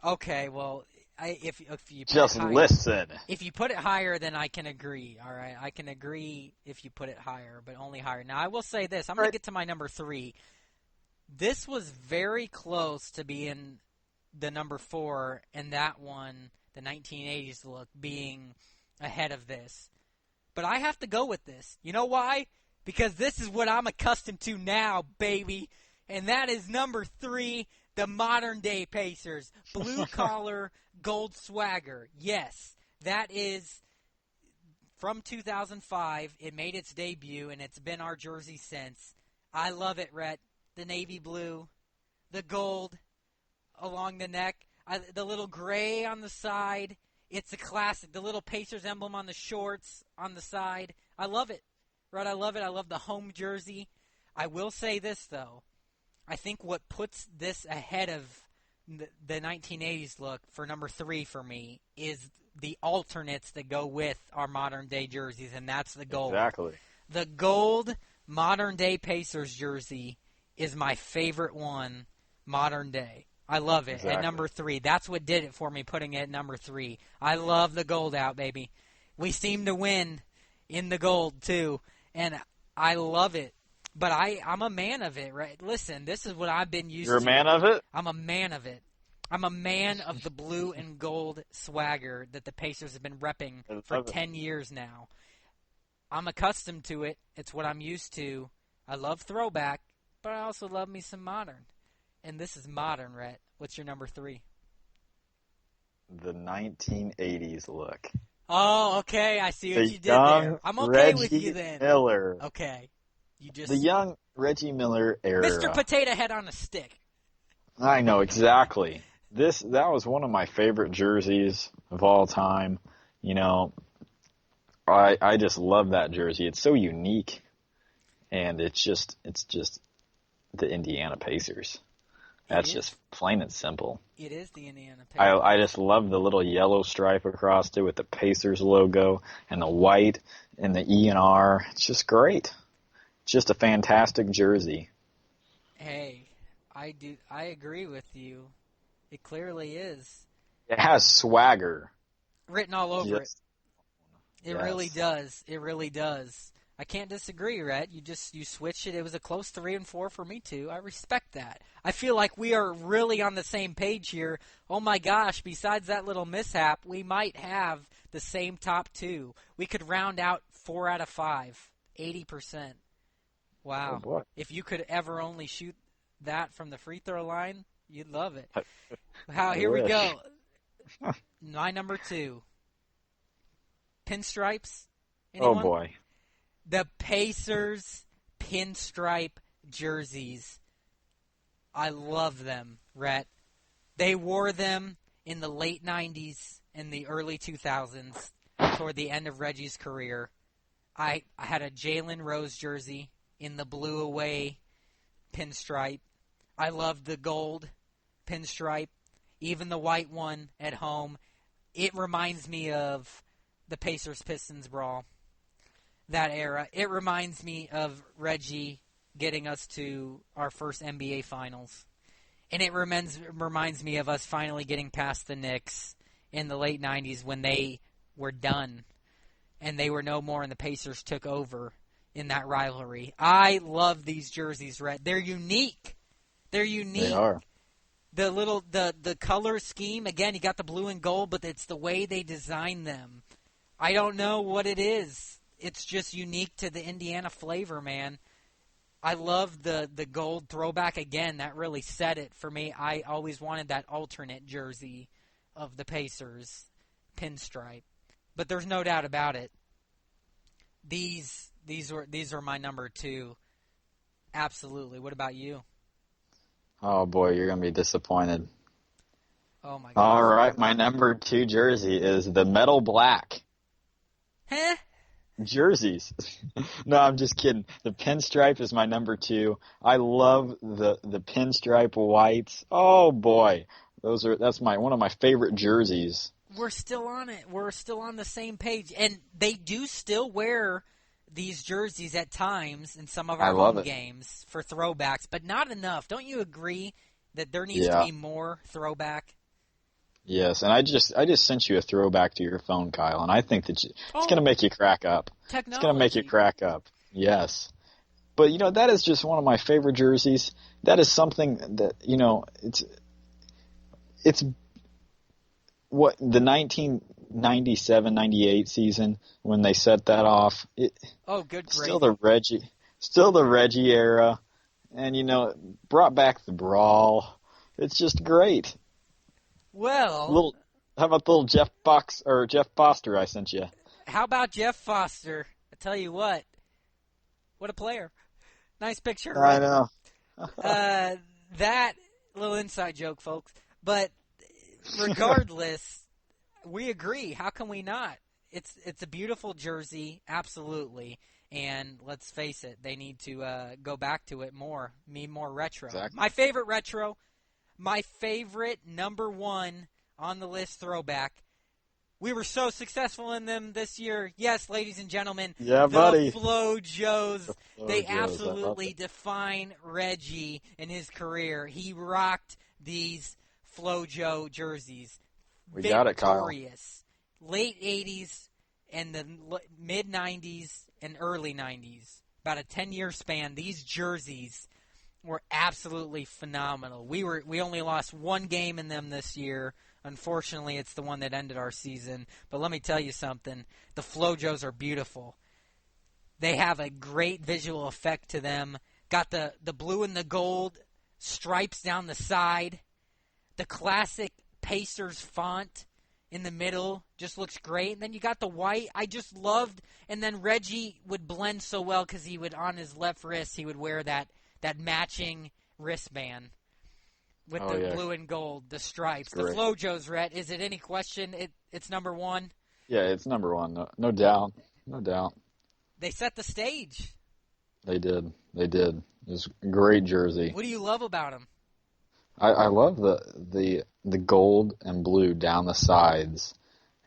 Okay, well, if you put just it higher, listen. If you put it higher, then I can agree. All right, I can agree if you put it higher, but only higher. Now, I will say this: I'm going to get to my number 3. This was very close to being the number 4, and that one, the 1980s look, being ahead of this. But I have to go with this. You know why? Because this is what I'm accustomed to now, baby, and that is number 3. The modern-day Pacers, blue-collar, gold swagger. Yes, that is from 2005. It made its debut, and it's been our jersey since. I love it, Rhett. The navy blue, the gold along the neck, the little gray on the side. It's a classic. The little Pacers emblem on the shorts on the side. I love it, Rhett. I love it. I love the home jersey. I will say this, though. I think what puts this ahead of the 1980s look for number 3 for me is the alternates that go with our modern-day jerseys, and that's the gold. Exactly. The gold modern-day Pacers jersey is my favorite one modern day. I love it. Exactly. At number 3. That's what did it for me, putting it at number 3. I love the gold out, baby. We seem to win in the gold, too, and I love it. But I'm a man of it, right? Listen, this is what I've been used to. You're a man of it? I'm a man of it. I'm a man of the blue and gold swagger that the Pacers have been repping for 10 years now. I'm accustomed to it. It's what I'm used to. I love throwback, but I also love me some modern. And this is modern, Rhett. What's your number 3? The 1980s look. Oh, okay. I see what you did there. I'm okay with you then. Miller. Okay. The young Reggie Miller era. Mr. Potato Head on a stick. I know, exactly. That was one of my favorite jerseys of all time. I just love that jersey. It's so unique. and it's just the Indiana Pacers. That's just plain and simple. It is the Indiana Pacers. I just love the little yellow stripe across it with the Pacers logo and the white and the E and R. It's just great. It's just a fantastic jersey. Hey, I agree with you. It clearly is. It has swagger Written all over it. It Yes. really does. It really does. I can't disagree, Rhett. You switched it. It was a close 3 and 4 for me too. I respect that. I feel like we are really on the same page here. Oh my gosh, besides that little mishap, we might have the same top 2. We could round out 4 out of 5. 80%. Wow. Oh boy. If you could ever only shoot that from the free throw line, you'd love it. I Here we wish. go. My number 2. Pinstripes. Anyone? Oh boy. The Pacers pinstripe jerseys. I love them, Rhett. They wore them in the late 90s and the early 2000s toward the end of Reggie's career. I had a Jalen Rose jersey in the blue away pinstripe. I loved the gold pinstripe, even the white one at home. It reminds me of the Pacers-Pistons brawl. That era. It reminds me of Reggie getting us to our first NBA Finals. And it reminds me of us finally getting past the Knicks in the late 90s when they were done. And they were no more and the Pacers took over in that rivalry. I love these jerseys, Rhett. They're unique. They're unique. They are. The color scheme, again, you got the blue and gold, but it's the way they design them. I don't know what it is. It's just unique to the Indiana flavor, man. I love the gold throwback again. That really set it for me. I always wanted that alternate jersey of the Pacers pinstripe. But there's no doubt about it. These are my number 2. Absolutely. What about you? Oh boy, you're gonna be disappointed. Oh my gosh. All right, my number 2 jersey is the metal black. Huh? Jerseys. No, I'm just kidding. The pinstripe is my number 2. I love the pinstripe whites. Oh boy, that's one of my favorite jerseys. We're still on it. We're still on the same page, and they do still wear these jerseys at times in some of our home games for throwbacks, but not enough. Don't you agree that there needs to be more throwback? Yes, and I just sent you a throwback to your phone, Kyle, and I think that it's going to make you crack up. Technology. It's going to make you crack up. Yes. But, that is just one of my favorite jerseys. That is something that, it's what the 1997-98 season when they set that off. Good grief. Still the Reggie era, and, brought back the brawl. It's just great. Well, how about the little Jeff Foster I sent you? How about Jeff Foster? I tell you what a player! Nice picture. Right? I know. That little inside joke, folks. But regardless, we agree. How can we not? It's a beautiful jersey, absolutely. And let's face it, they need to go back to it more. More retro. Exactly. My favorite retro. My favorite number 1 on the list throwback. We were so successful in them this year. Yes, ladies and gentlemen. Yeah, the buddy. Flo-Joes. They absolutely define Reggie in his career. He rocked these Flo-Jo jerseys. We got it, Kyle. Victorious. Late 80s and the mid-90s and early 90s. About a 10-year span. These jerseys were absolutely phenomenal. We only lost one game in them this year. Unfortunately, it's the one that ended our season. But let me tell you something. The Flo-Joes are beautiful. They have a great visual effect to them. Got the blue and the gold stripes down the side. The classic Pacers font in the middle just looks great. And then you got the white. I just loved. And then Reggie would blend so well because he would, on his left wrist, he would wear that matching wristband with the blue and gold, the stripes. The Flo-Joes, Rhett, is it any question it's number 1? Yeah, it's number 1. No doubt. No doubt. They set the stage. They did. They did. It was a great jersey. What do you love about them? I love the gold and blue down the sides,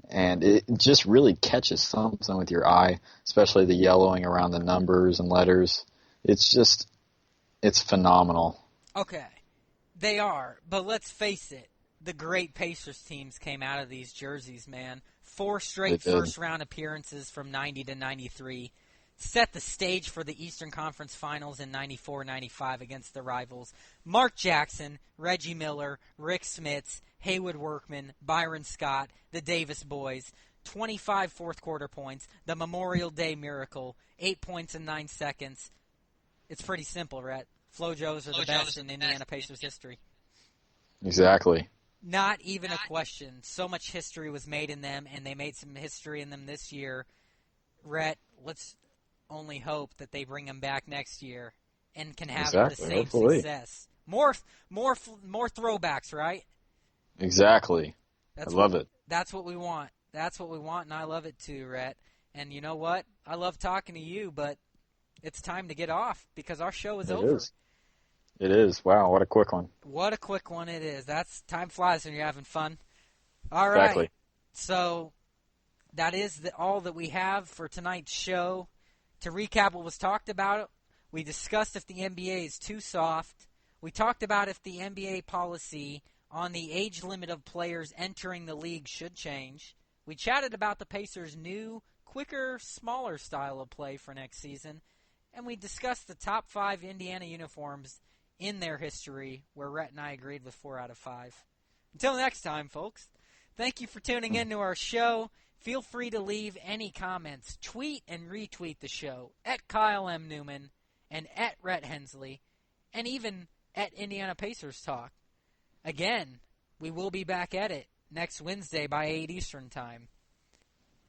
and it just really catches something with your eye, especially the yellowing around the numbers and letters. It's phenomenal. Okay, they are, but let's face it. The great Pacers teams came out of these jerseys, man. 4 straight first-round appearances from 90 to 93. Set the stage for the Eastern Conference Finals in 94-95 against the rivals. Mark Jackson, Reggie Miller, Rick Smits, Haywood Workman, Byron Scott, the Davis boys, 25 fourth-quarter points, the Memorial Day Miracle, 8 points in 9 seconds. It's pretty simple, Rhett. Flojos are the best in Indiana Pacers history. Exactly. Not even a question. So much history was made in them, and they made some history in them this year. Rhett, let's only hope that they bring them back next year and can have the same success. More throwbacks, right? Exactly. I love it. That's what we want. That's what we want, and I love it too, Rhett. And you know what? I love talking to you, but it's time to get off because our show is over. It is. Wow, what a quick one. What a quick one it is. That's time flies when you're having fun. All right. Exactly. So that is all that we have for tonight's show. To recap what was talked about, we discussed if the NBA is too soft. We talked about if the NBA policy on the age limit of players entering the league should change. We chatted about the Pacers' new, quicker, smaller style of play for next season. And we discussed the top 5 Indiana uniforms in their history, where Rhett and I agreed with 4 out of 5. Until next time, folks, thank you for tuning in to our show. Feel free to leave any comments. Tweet and retweet the show at Kyle M. Newman and at Rhett Hensley and even at Indiana Pacers Talk. Again, we will be back at it next Wednesday by 8 Eastern Time.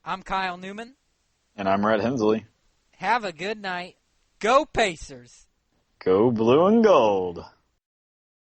I'm Kyle Newman. And I'm Rhett Hensley. Have a good night. Go Pacers! Go blue and gold.